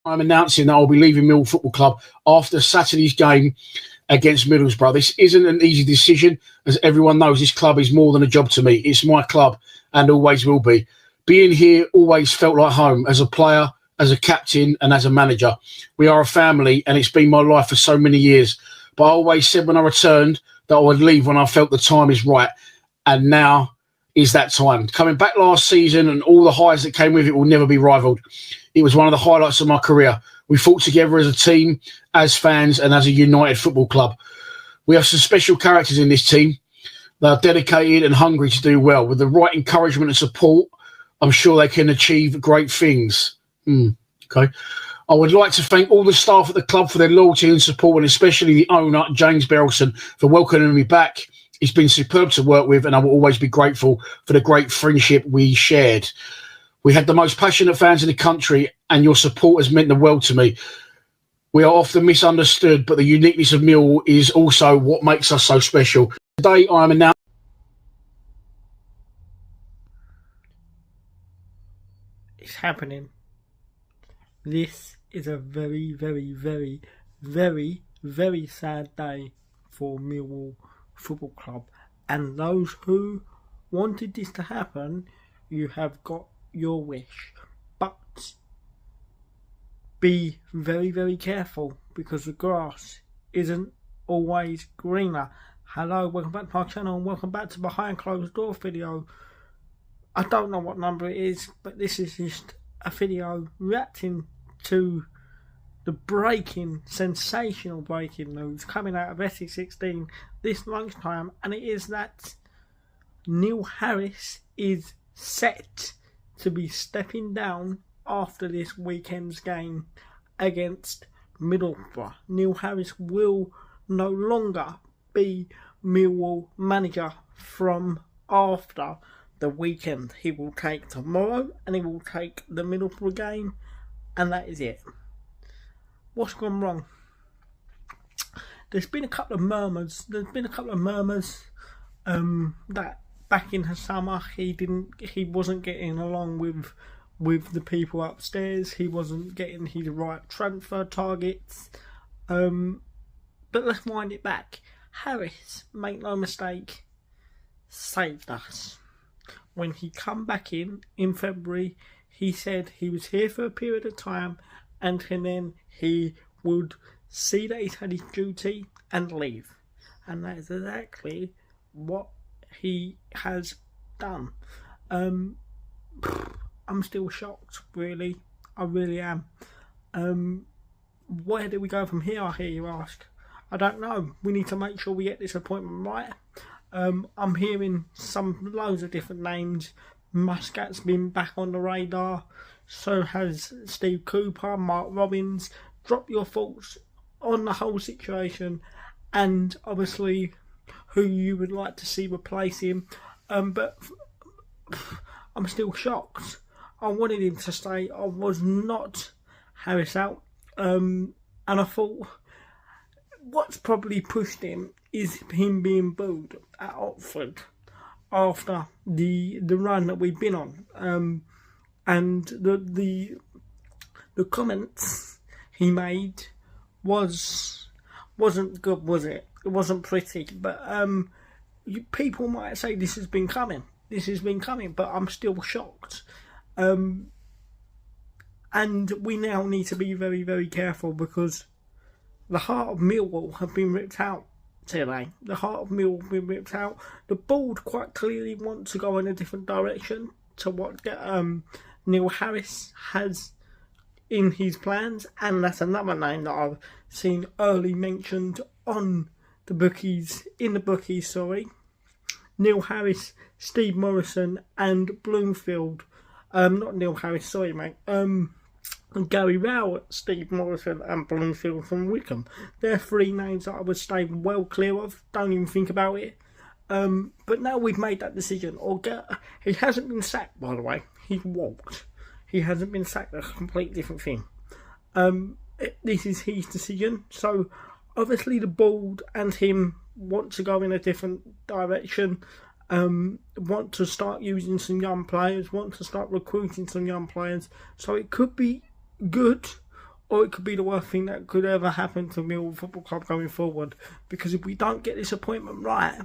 I'm announcing that I'll be leaving Mill Football Club after Saturday's game against Middlesbrough. This isn't an easy decision. As everyone knows, this club is more than a job to me. It's my club and always will be. Being here always felt like home as a player, as a captain and as a manager. We are a family and it's been my life for so many years. But I always said when I returned that I would leave when I felt the time is right. And now is that time. Coming back last season and all the highs that came with it will never be rivalled. It was one of the highlights of my career. We fought together as a team, as fans and as a united football club. We have some special characters in this team. They are dedicated and hungry to do well. With the right encouragement and support, I'm sure they can achieve great things. Okay. I would like to thank all the staff at the club for their loyalty and support, and especially the owner, James Berylson, for welcoming me back. It's been superb to work with, and I will always be grateful for the great friendship we shared. We had the most passionate fans in the country, and your support has meant the world to me. We are often misunderstood, but the uniqueness of Millwall is also what makes us so special. Today, I am announcing. It's happening. This is a very, very, very, very, very sad day for Millwall Football Club. And those who wanted this to happen, you have got your wish. But be very, very careful because the grass isn't always greener. Hello, welcome back to my channel and welcome back to Behind Closed Doors video. I don't know what number it is, but this is just a video reacting to the sensational breaking news coming out of SE16 this lunchtime, and it is that Neil Harris is set to be stepping down after this weekend's game against Middlesbrough. Neil Harris will no longer be Millwall manager from after the weekend. He will take tomorrow and he will take the Middlesbrough game, and that is it. What's gone wrong? There's been a couple of murmurs. That back in the summer he wasn't getting along with the people upstairs. He wasn't getting his right transfer targets. But let's wind it back. Harris, make no mistake, saved us. When he come back in February, he said he was here for a period of time and then he would see that he's had his duty and leave. And that is exactly what he has done. I'm still shocked, really. I really am. Where do we go from here, I hear you ask? I don't know. We need to make sure we get this appointment right. I'm hearing loads of different names. Muscat's been back on the radar. So has Steve Cooper, Mark Robbins. Drop your thoughts on the whole situation and obviously who you would like to see replace him. But I'm still shocked. I wanted him to stay. I was not Harris out. And I thought what's probably pushed him is him being booed at Oxford after the run that we've been on. And the comments he made wasn't good, was it? It wasn't pretty. But people might say this has been coming. But I'm still shocked. And we now need to be very, very careful because the heart of Millwall have been ripped out today. The heart of Millwall have been ripped out. The board quite clearly want to go in a different direction to what Neil Harris has in his plans, and that's another name that I've seen early mentioned on the bookies, Neil Harris, Steve Morrison and Bloomfield. Not Neil Harris, sorry mate. Gary Rowett, Steve Morrison and Bloomfield from Wickham. They're three names that I would stay well clear of. Don't even think about it. But now we've made that decision. He hasn't been sacked, by the way. He's walked. He hasn't been sacked. That's a completely different thing. This is his decision. So obviously the board and him want to go in a different direction. Want to start using some young players. Want to start recruiting some young players. So it could be good or it could be the worst thing that could ever happen to Millwall Football Club going forward. Because if we don't get this appointment right,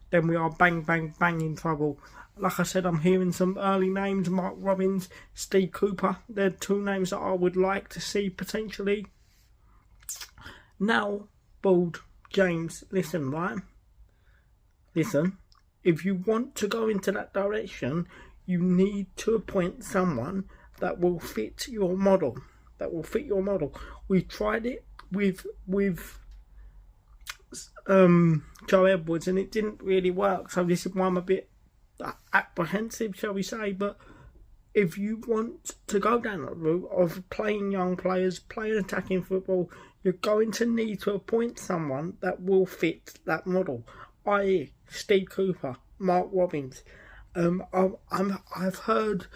then we are bang, bang, bang in trouble. Like I said, I'm hearing some early names, Mark Robbins, Steve Cooper. They're two names that I would like to see potentially. Now, Bald, James, listen, right? Listen, if you want to go into that direction, you need to appoint someone that will fit your model. We've tried it with Joe Edwards, and it didn't really work. So this is why I'm a bit apprehensive, shall we say. But if you want to go down that route of playing young players, playing attacking football, you're going to need to appoint someone that will fit that model, i.e. Steve Cooper, Mark Robbins. I've heard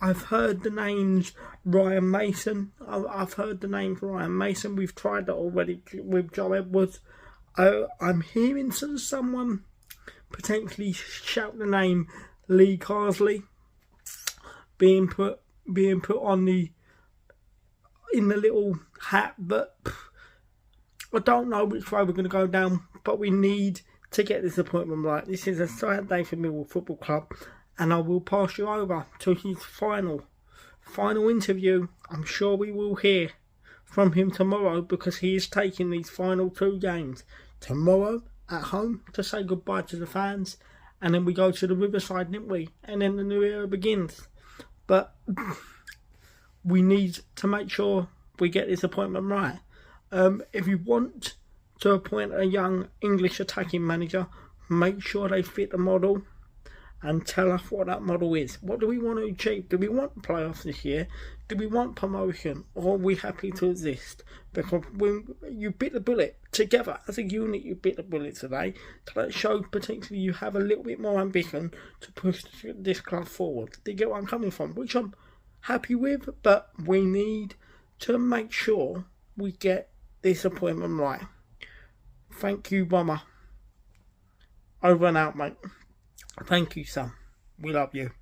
the names Ryan Mason. I've heard the names Ryan Mason. We've tried that already with Joe Edwards. I'm hearing someone potentially shout the name Lee Carsley being put on in the little hat, but I don't know which way we're going to go down. But we need to get this appointment right. This is a sad day for Millwall Football Club, and I will pass you over to his final interview. I'm sure we will hear from him tomorrow, because he is taking these final 2 games. Tomorrow at home to say goodbye to the fans, and then we go to the Riverside, didn't we? And then the new era begins. But we need to make sure we get this appointment right. If you want to appoint a young English attacking manager, make sure they fit the model and tell us what that model is. What do we want to achieve? Do we want playoffs this year? Do we want promotion? Or are we happy to exist? Because when you bit the bullet together as a unit, you bit the bullet today, to show potentially you have a little bit more ambition to push this club forward. Do you get where I'm coming from? Which I'm happy with, but we need to make sure we get this appointment right. Thank you, Bomber. Over and out, mate. Thank you, son. We love you.